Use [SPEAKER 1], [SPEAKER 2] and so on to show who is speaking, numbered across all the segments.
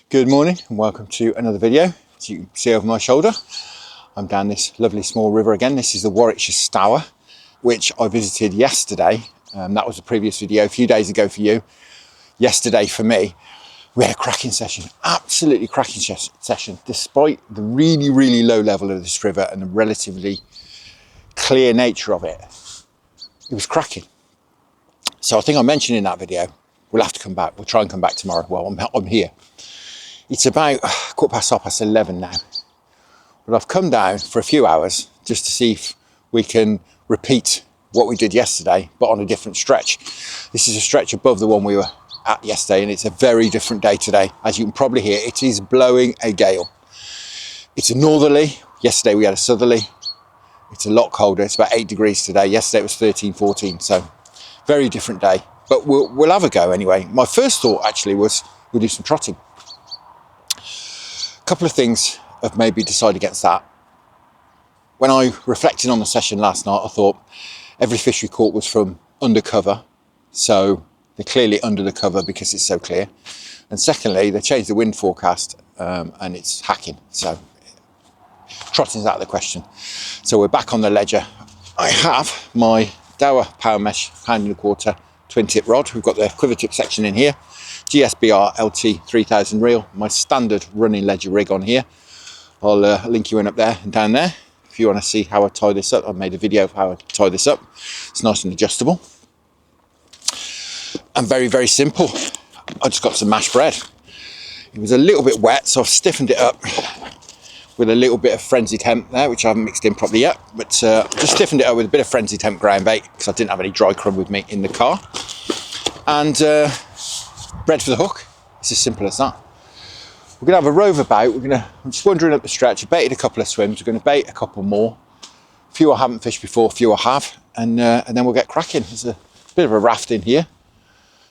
[SPEAKER 1] Good morning and welcome to another video. As you can see over my shoulder, I'm down this lovely small river again. This is the Warwickshire Stour, which I visited yesterday. That was a previous video a few days ago for you. Yesterday for me, we had a cracking session, absolutely cracking session, despite the really low level of this river and the relatively clear nature of it. It was cracking. So I think I mentioned in that video, we'll have to come back. We'll try and come back tomorrow. Well, I'm here. It's about 11:15 now, but I've come down for a few hours just to see if we can repeat what we did yesterday, but on a different stretch. This is a stretch above the one we were at yesterday, and it's a very different day today. As you can probably hear, it is blowing a gale. It's a northerly. Yesterday we had a southerly. It's a lot colder. It's about 8 degrees today. Yesterday it was 13, 14, so very different day. But we'll have a go anyway. My first thought actually was we'll do some trotting. A couple of things have made me decide against that. When I reflected on the session last night, I thought every fish we caught was from undercover, so they're clearly under the cover because it's so clear. And secondly, they changed the wind forecast and it's hacking, so trotting's out of the question. So we're back on the ledger. I have my Dower Power Mesh £1.25 twin tip rod. We've got the quiver tip section in here. GSBR LT 3000 reel, my standard running ledger rig on here. I'll link you in up there and down there if you want to see how I tie this up. I've made a video of how I tie this up. It's nice and adjustable and very simple. I just got some mashed bread. It was a little bit wet, so I've stiffened it up with a little bit of frenzied hemp there, which I haven't mixed in properly yet, but just stiffened it up with a bit of frenzied hemp ground bait because I didn't have any dry crumb with me in the car. And bread for the hook. It's as simple as that. We're going to have a rove about. I'm just wandering up the stretch. I baited a couple of swims. We're going to bait a couple more. A few I haven't fished before, a few I have, and then we'll get cracking. There's a bit of a raft in here,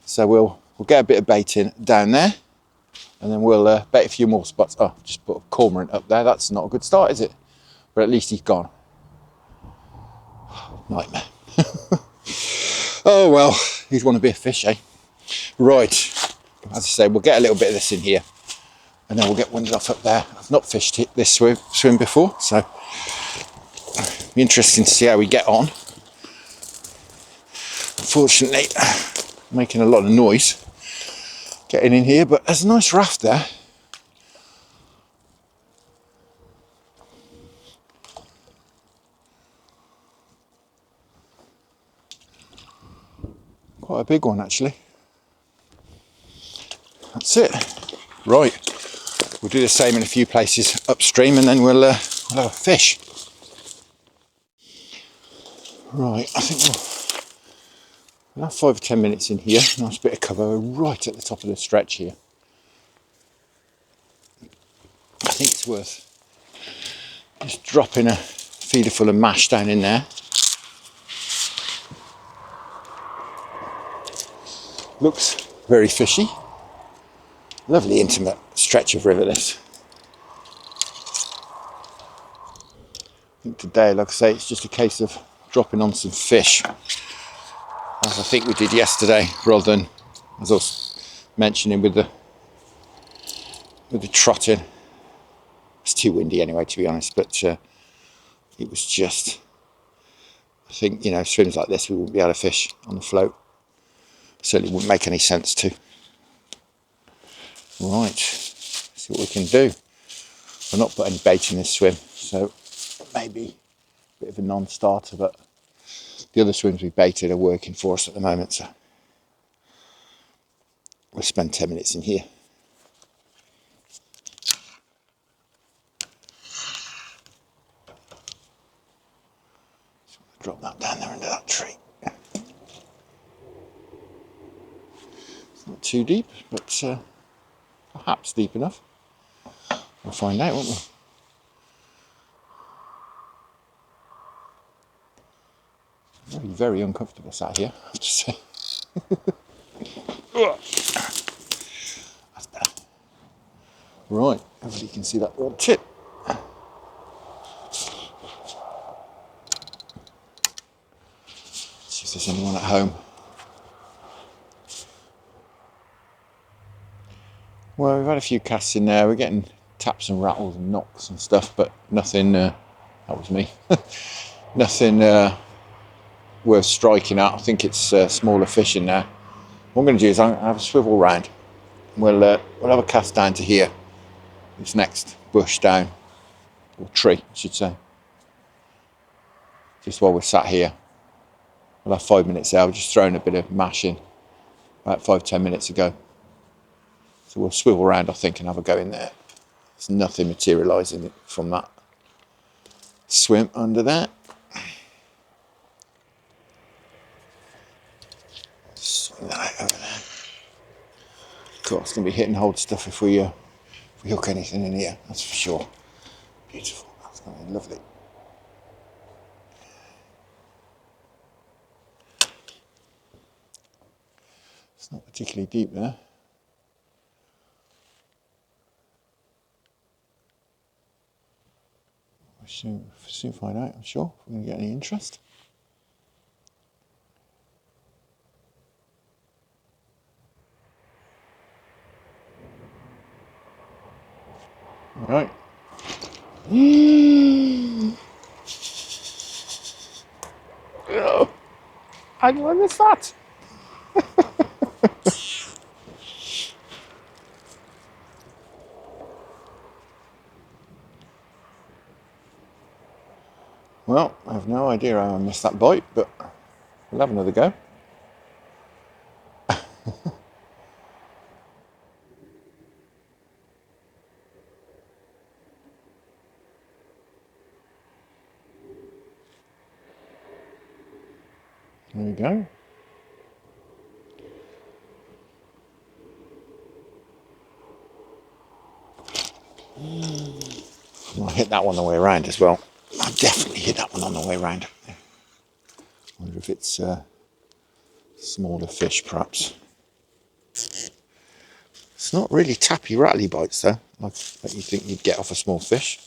[SPEAKER 1] so we'll get a bit of bait in down there, and then we'll bait a few more spots. Oh, just put a cormorant up there. That's not a good start, is it? But at least he's gone. Nightmare. Oh well, he'd want to be a fish, eh? Right, as I say, we'll get a little bit of this in here and then we'll get winded off up there. I've not fished this swim before, so it'll be interesting to see how we get on. Unfortunately, making a lot of noise getting in here, but there's a nice raft there. Quite a big one actually. That's it. Right, we'll do the same in a few places upstream and then we'll have a fish. Right, I think we'll have 5 or 10 minutes in here. Nice bit of cover right at the top of the stretch here. I think it's worth just dropping a feeder full of mash down in there. Looks very fishy. Lovely intimate stretch of river this. I think today, like I say, it's just a case of dropping on some fish, as I think we did yesterday, rather than, as I was mentioning, with the trotting. It's too windy anyway, to be honest, but it was just, I think, swims like this we wouldn't be able to fish on the float. Certainly wouldn't make any sense to. Right, see what we can do. I've not put any bait in this swim, so maybe a bit of a non-starter, but the other swims we baited are working for us at the moment, so we'll spend 10 minutes in here. So drop that down there under that tree. It's not too deep, but perhaps deep enough. We'll find out, won't we? Very uncomfortable sat here, I have to say. That's better. Right, hopefully you can see that rod tip. See if there's anyone at home. Well, we've had a few casts in there. We're getting taps and rattles and knocks and stuff, but nothing, that was me, nothing worth striking at. I think it's smaller fish in there. What I'm going to do is I'll have a swivel round. We'll have a cast down to here, this next bush down, or tree, I should say. Just while we're sat here. We'll have 5 minutes there. I've just thrown a bit of mash in about 5-10 minutes ago. So we'll swivel around, I think, and have a go in there. There's nothing materialising from that swim under there. Swing that out over there. Cool, it's going to be hit and hold stuff if we hook anything in here, that's for sure. Beautiful, that's going to be lovely. It's not particularly deep there. We'll soon find out, I'm sure, if we're going to get any interest. All right. Oh, I missed that. Well, I have no idea how I missed that bite, but we'll have another go. There we go. I'll hit that one the way around as well. I'll definitely hit that one on the way around. I wonder if it's smaller fish, perhaps. It's not really tappy, rattly bites, though, like you think you'd get off a small fish.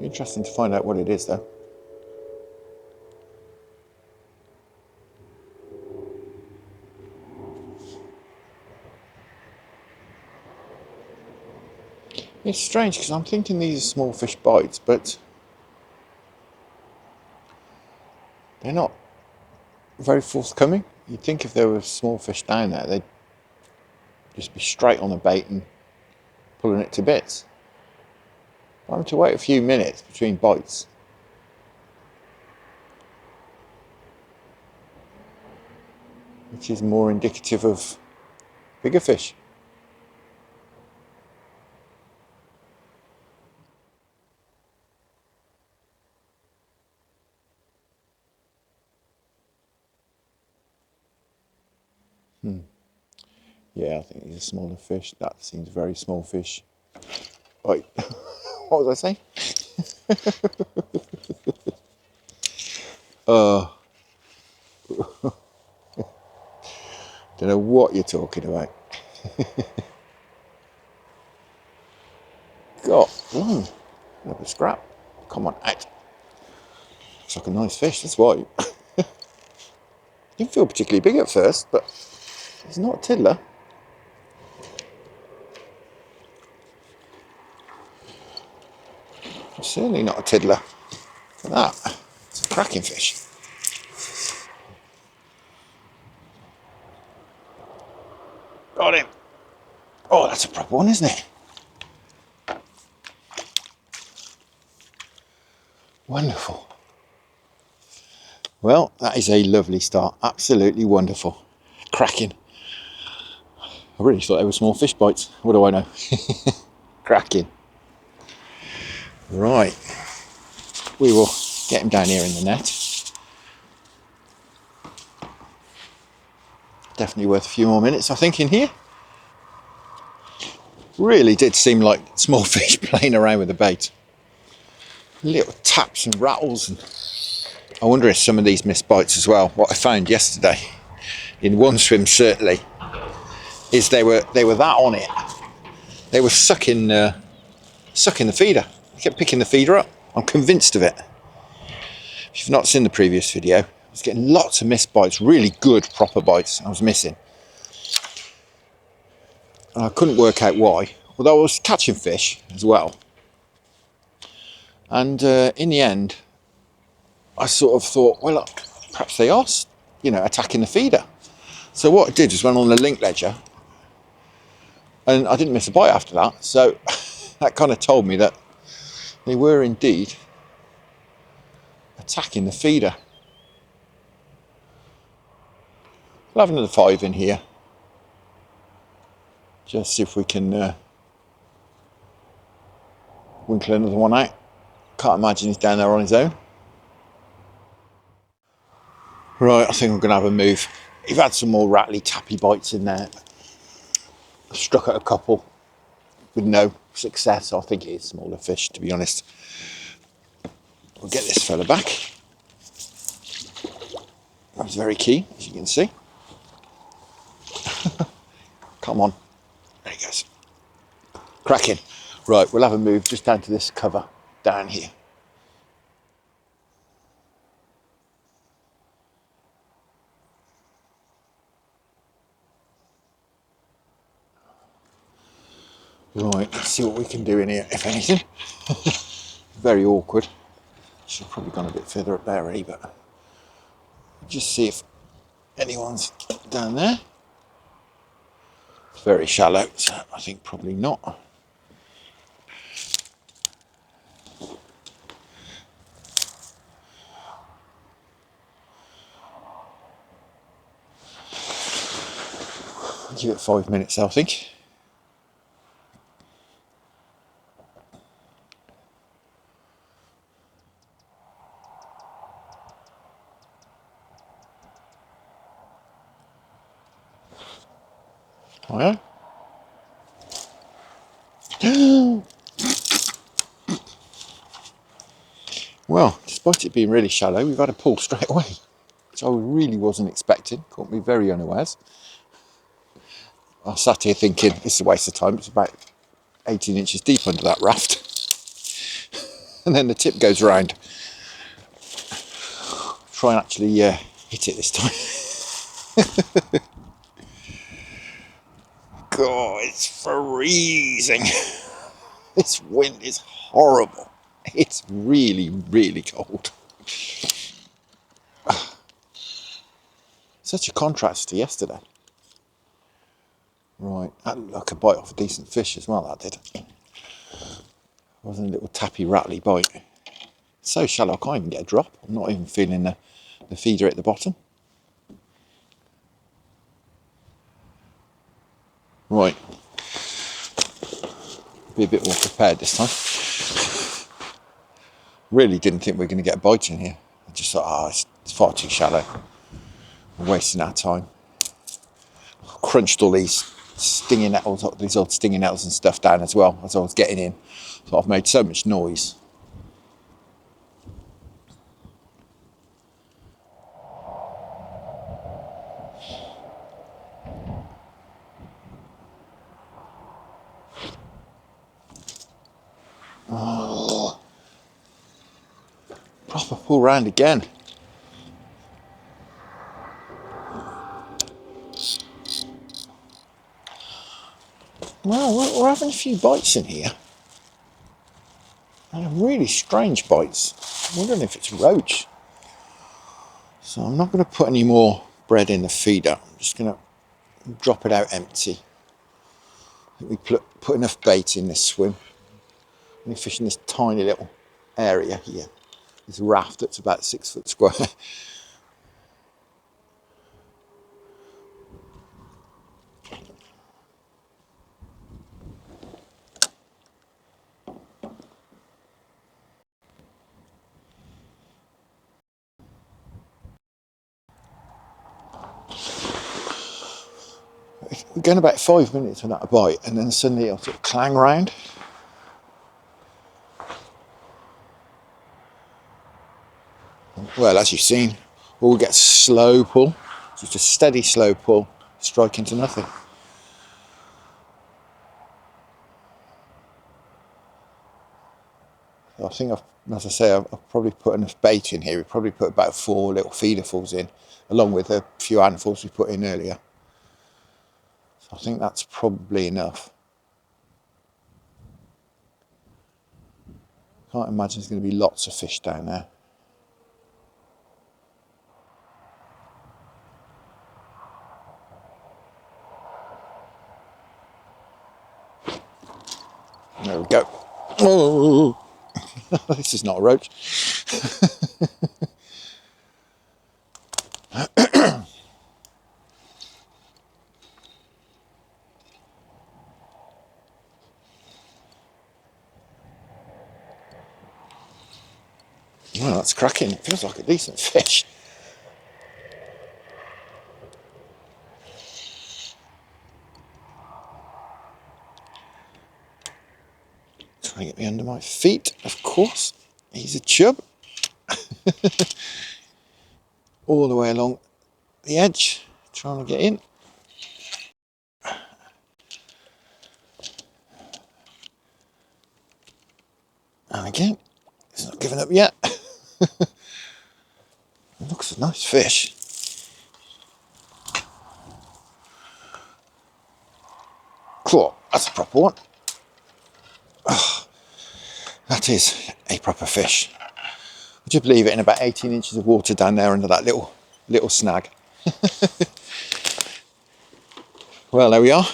[SPEAKER 1] Interesting to find out what it is, though. It's strange because I'm thinking these are small fish bites, but they're not very forthcoming. You'd think if there were small fish down there, they'd just be straight on the bait and pulling it to bits. I'm having to wait a few minutes between bites. Which is more indicative of bigger fish. Yeah, I think these are smaller fish. That seems very small fish. Right, what was I saying? Don't know what you're talking about. God, another scrap. Come on, out. Looks like a nice fish, that's why. Didn't feel particularly big at first, but it's not a tiddler. It's certainly not a tiddler. Look at that. It's a cracking fish. Got him. Oh, that's a proper one, isn't it? Wonderful. Well, that is a lovely start. Absolutely wonderful. Cracking. I really thought they were small fish bites. What do I know? Cracking. Right. We will get him down here in the net. Definitely worth a few more minutes, I think, in here. Really did seem like small fish playing around with the bait. Little taps and rattles, and I wonder if some of these missed bites as well. What I found yesterday, in one swim certainly, is they were that on it. They were sucking the feeder. They kept picking the feeder up. I'm convinced of it. If you've not seen the previous video, I was getting lots of missed bites, really good proper bites I was missing. And I couldn't work out why, although I was catching fish as well. And in the end, I sort of thought, well, perhaps they are, attacking the feeder. So what I did was went on the link ledger, and I didn't miss a bite after that. So that kind of told me that they were indeed attacking the feeder. We'll have another 5 in here. Just see if we can winkle another one out. Can't imagine he's down there on his own. Right, I think I'm going to have a move. You've had some more rattly, tappy bites in there. I've struck at a couple with no success. I think it is smaller fish, to be honest. We'll get this fella back. I was very keen, as you can see. Come on. There he goes. Cracking. Right, we'll have a move just down to this cover down here. Right, let's see what we can do in here, if anything. Very awkward. Should have probably gone a bit further up there already, but just see if anyone's down there. It's very shallow, so I think probably not. Give it 5 minutes, I think. Oh yeah? Well, despite it being really shallow, we've had a pull straight away, which I really wasn't expecting. Caught me very unawares. I sat here thinking, this is a waste of time. It's about 18 inches deep under that raft. And then the tip goes around. Try and actually hit it this time. God, it's freezing. This wind is horrible. It's really, really cold. Such a contrast to yesterday. Right, that looked like a bite off a decent fish as well, that did. Wasn't a little tappy, rattly bite. It's so shallow, I can't even get a drop. I'm not even feeling the feeder at the bottom. Right. Be a bit more prepared this time. Really didn't think we were going to get a bite in here. I just thought, it's far too shallow. We're wasting our time. Crunched all these stinging nettles, these old stinging nettles and stuff down as well as I was getting in. So I've made so much noise. Oh, proper pull round again. Well, we're having a few bites in here. And really strange bites. I'm wondering if it's roach. So I'm not going to put any more bread in the feeder. I'm just going to drop it out empty. I think we put enough bait in this swim. We're fishing this tiny little area here. This raft that's about 6 foot square. we're going about 5 minutes without a bite, and then suddenly it'll sort of clang round. Well, as you've seen, we'll get slow pull, just a steady slow pull, strike into nothing. I think, as I say, I've probably put enough bait in here. We probably put about 4 little feederfuls in, along with a few handfuls we put in earlier. So I think that's probably enough. Can't imagine there's going to be lots of fish down there. There we go. Oh, this is not a roach. Well, that's cracking. It feels like a decent fish. Trying to get me under my feet, of course. He's a chub. All the way along the edge, trying to get in. And again, it's not giving up yet. It looks a nice fish. Cool, that's a proper one. Oh, that is a proper fish. Would you believe it, in about 18 inches of water down there under that little snag. Well, there we are.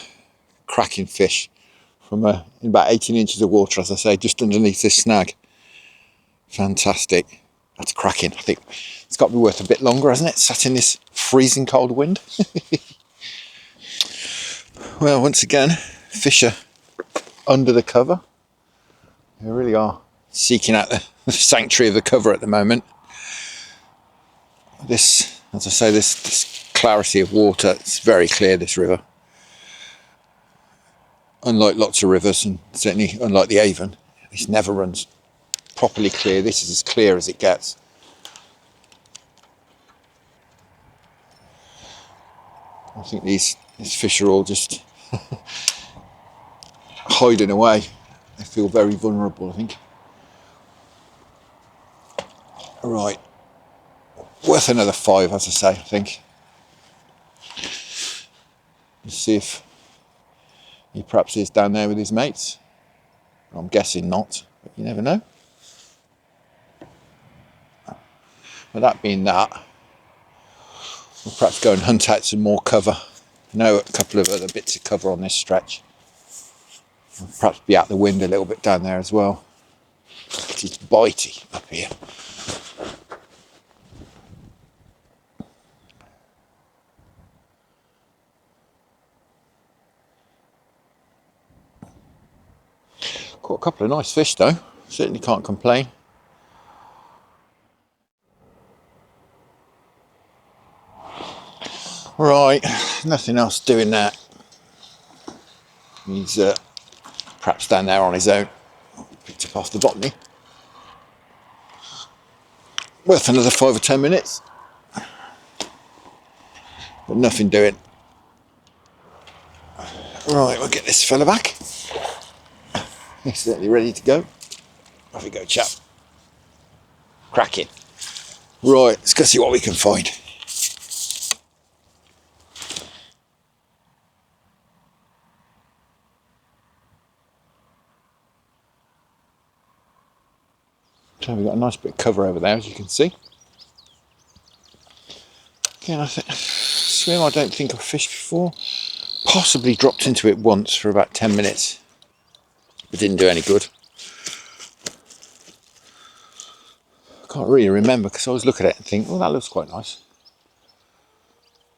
[SPEAKER 1] Cracking fish from in about 18 inches of water, as I say, just underneath this snag. Fantastic. That's cracking. I think it's got to be worth a bit longer, hasn't it? Sat in this freezing cold wind. Well, once again, fish are under the cover. They really are seeking out the sanctuary of the cover at the moment. This, as I say, this clarity of water, it's very clear, this river. Unlike lots of rivers, and certainly unlike the Avon, this never runs properly clear. This is as clear as it gets. I think these fish are all just hiding away. They feel very vulnerable, I think. Right, worth another 5, as I say, I think. Let's see if he perhaps is down there with his mates. I'm guessing not, but you never know. But that being that, we'll perhaps go and hunt out some more cover. I know a couple of other bits of cover on this stretch. We'll perhaps be out the wind a little bit down there as well. It is bitey up here. Caught a couple of nice fish though, certainly can't complain. Right, nothing else doing that. He's perhaps down there on his own. Picked up off the botany. Worth another 5 or 10 minutes. But nothing doing. Right, we'll get this fella back. He's certainly ready to go. Off we go, chap. Cracking. Right, let's go see what we can find. So we've got a nice bit of cover over there, as you can see. Again, I swim I don't think I've fished before. Possibly dropped into it once for about 10 minutes. But didn't do any good. I can't really remember because I always look at it and think, well, that looks quite nice.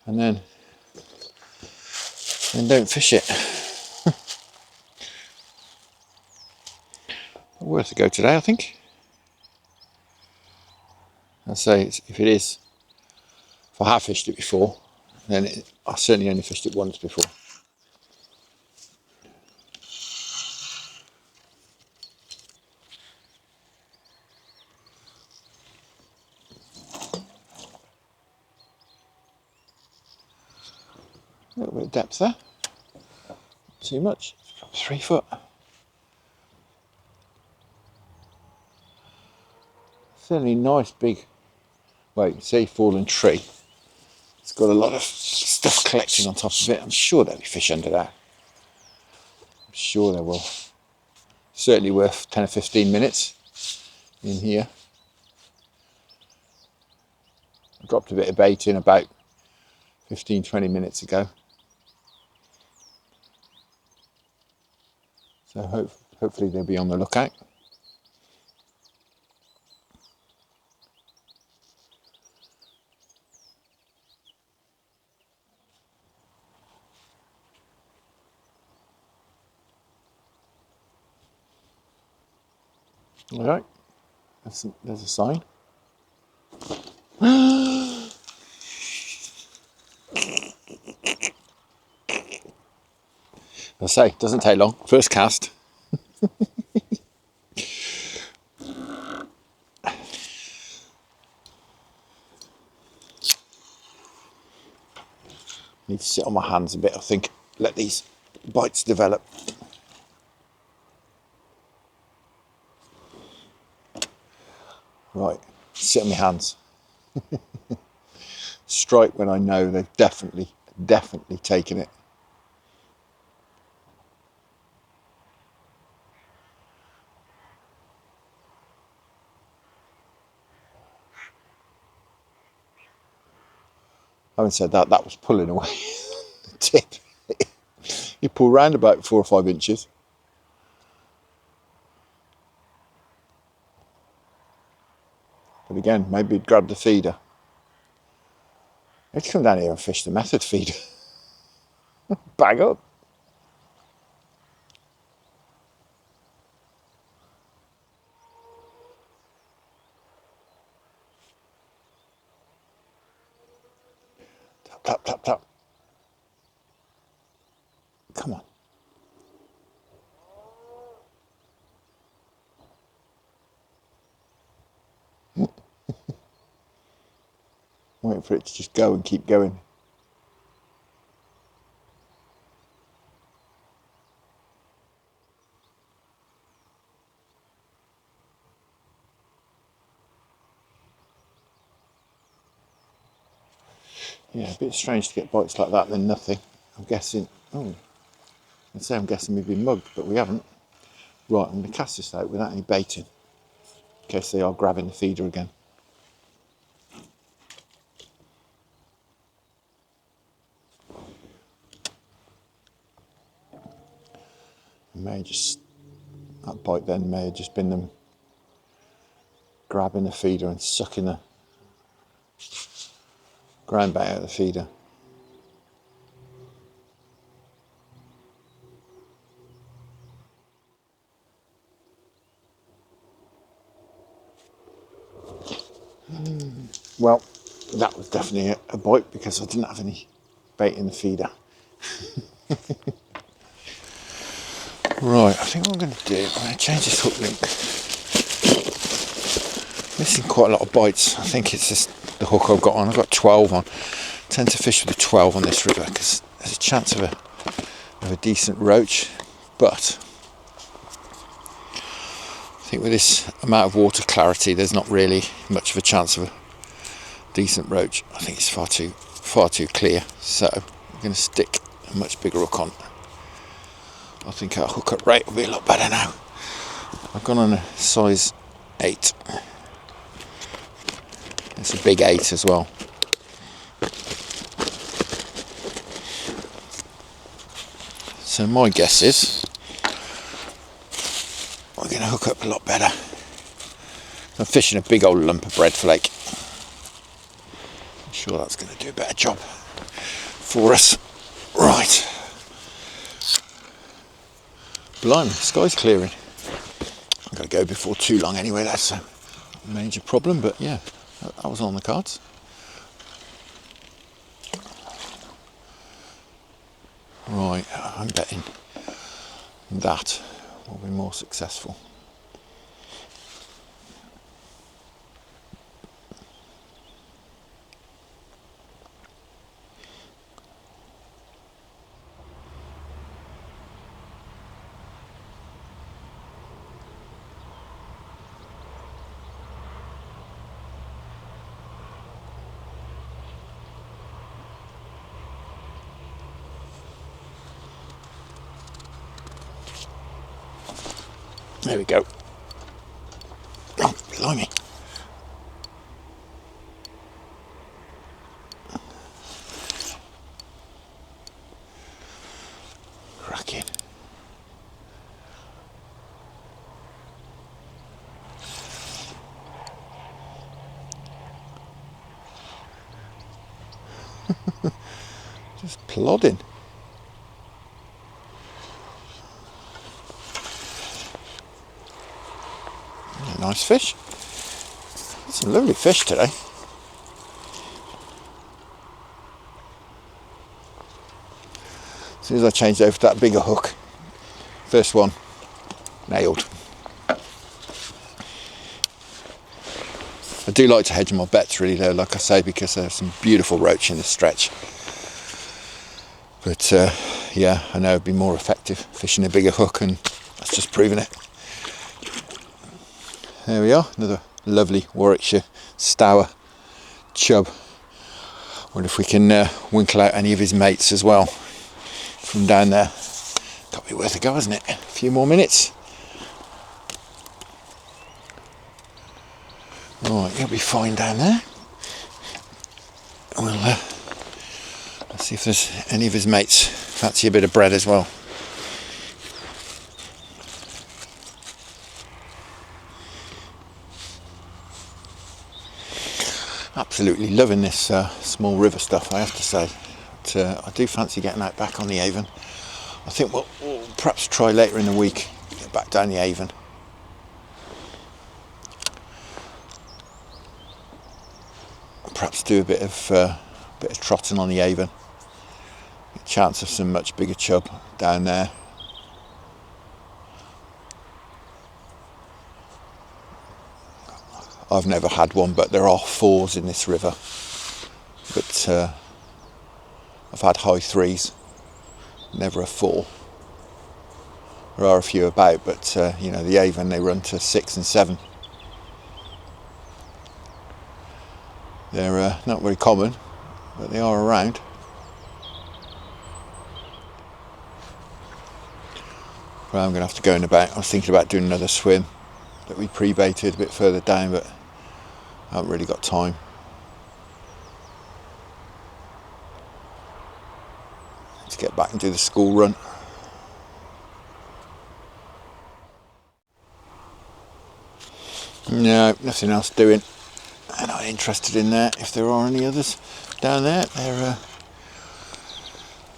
[SPEAKER 1] And then don't fish it. Worth a go today, I think. I say, if it is, if I have fished it before, then I certainly only fished it once before. A little bit of depth there. Not too much. 3 foot. Certainly nice big, well, you can see fallen tree. It's got a lot of stuff collected on top of it. I'm sure there'll be fish under there. I'm sure there will. Certainly worth 10 or 15 minutes in here. I dropped a bit of bait in about 15-20 minutes ago. So hopefully they'll be on the lookout. All right, there's a sign. I say, it doesn't take long. First cast. Need to sit on my hands a bit, I think. Let these bites develop. Right, sit on my hands. Strike when I know they've definitely taken it. Having said that, that was pulling away the tip. You pull round about 4 or 5 inches. But again, maybe he'd grab the feeder. He'd come down here and fish the method feeder. Bag up. Tap, tap, tap, tap. Come on. Waiting for it to just go and keep going. Yeah, a bit strange to get bites like that than nothing. I'm guessing, I'd say I'm guessing we've been mugged, but we haven't. Right, I'm going to cast this out without any baiting, in case they are grabbing the feeder again. That bite then may have just been them grabbing the feeder and sucking the ground bait out of the feeder. Well, that was definitely a bite because I didn't have any bait in the feeder. Right, I think what I'm going to do, I'm going to change this hook link. Missing quite a lot of bites. I think it's just the hook I've got on. I've got 12 on. I tend to fish with a 12 on this river because there's a chance of a decent roach, but I think with this amount of water clarity there's not really much of a chance of a decent roach. I think it's far too clear, so I'm going to stick a much bigger hook on. I think our hook up rate will be a lot better now. I've gone on a size 8. It's a big 8 as well. So my guess is we're going to hook up a lot better. I'm fishing a big old lump of bread flake. I'm sure that's going to do a better job for us. Right. Blimey, the sky's clearing. I'm going to go before too long anyway, that's a major problem, but yeah, that was on the cards. Right, I'm betting that will be more successful. There we go. Oh, blimey. Cracking. Just plodding. Yeah, nice fish. Some lovely fish today. As soon as I changed over to that bigger hook, first one nailed. I do like to hedge my bets really though, like I say, because there's some beautiful roach in this stretch. But yeah, I know it'd be more effective fishing a bigger hook, and that's just proving it. There we are, another lovely Warwickshire Stour chub. Wonder if we can winkle out any of his mates as well from down there. Got to be worth a go, hasn't it? A few more minutes. Right, he'll be fine down there. We'll let's see if there's any of his mates fancy a bit of bread as well. Absolutely loving this small river stuff, I have to say. But, I do fancy getting out back on the Avon. I think we'll perhaps try later in the week, get back down the Avon. Perhaps do a bit of trotting on the Avon. A chance of some much bigger chub down there. I've never had one, but there are fours in this river. But I've had high threes, never a four. There are a few about, but you know, the Avon, they run to 6 and 7. They're not very common, but they are around. Well, I'm going to have to go in about. I was thinking about doing another swim that we pre-baited a bit further down, but I haven't really got time. Let's get back and do the school run. No, nothing else doing. I'm not interested in that. If there are any others down there,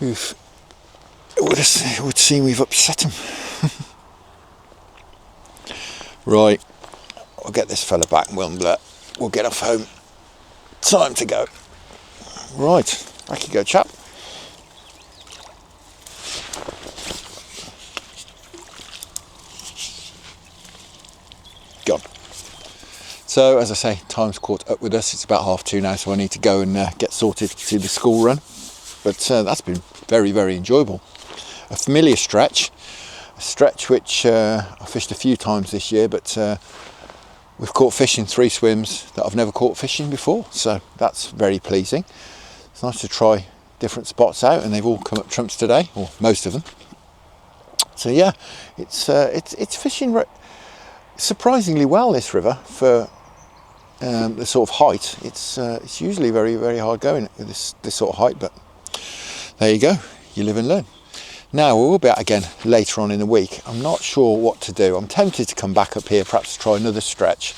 [SPEAKER 1] it would seem we've upset them. Right, I'll get this fella back and we'll get off home. Time to go. Right, back you go, chap. Gone. So, as I say, time's caught up with us. It's about 2:30 now, so I need to go and get sorted to do the school run. But that's been very, very enjoyable. A familiar stretch. A stretch which I fished a few times this year, but we've caught fish in 3 swims that I've never caught fish in before, so that's very pleasing. It's nice to try different spots out, and they've all come up trumps today, or most of them. So yeah, it's fishing surprisingly well, this river, for the sort of height. It's usually very, very hard going with this sort of height, but there you go, you live and learn. Now, we will be out again later on in the week. I'm not sure what to do. I'm tempted to come back up here, perhaps try another stretch,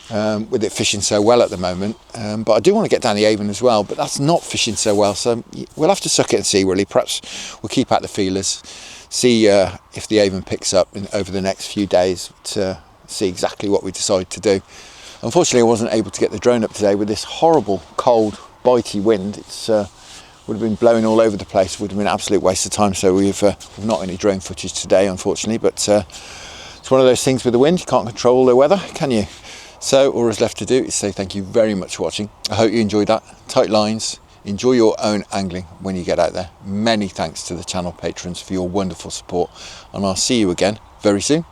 [SPEAKER 1] with it fishing so well at the moment. But I do want to get down the Avon as well, but that's not fishing so well, so we'll have to suck it and see, really. Perhaps we'll keep out the feelers, see if the Avon picks up over the next few days, to see exactly what we decide to do. Unfortunately, I wasn't able to get the drone up today with this horrible, cold, bitey wind. It's would have been blowing all over the place, would have been an absolute waste of time, so we've not any drone footage today, unfortunately, but it's one of those things with the wind, you can't control the weather, can you? So all that's left to do is say thank you very much for watching. I hope you enjoyed that. Tight lines, enjoy your own angling when you get out there. Many thanks to the channel patrons for your wonderful support, and I'll see you again very soon.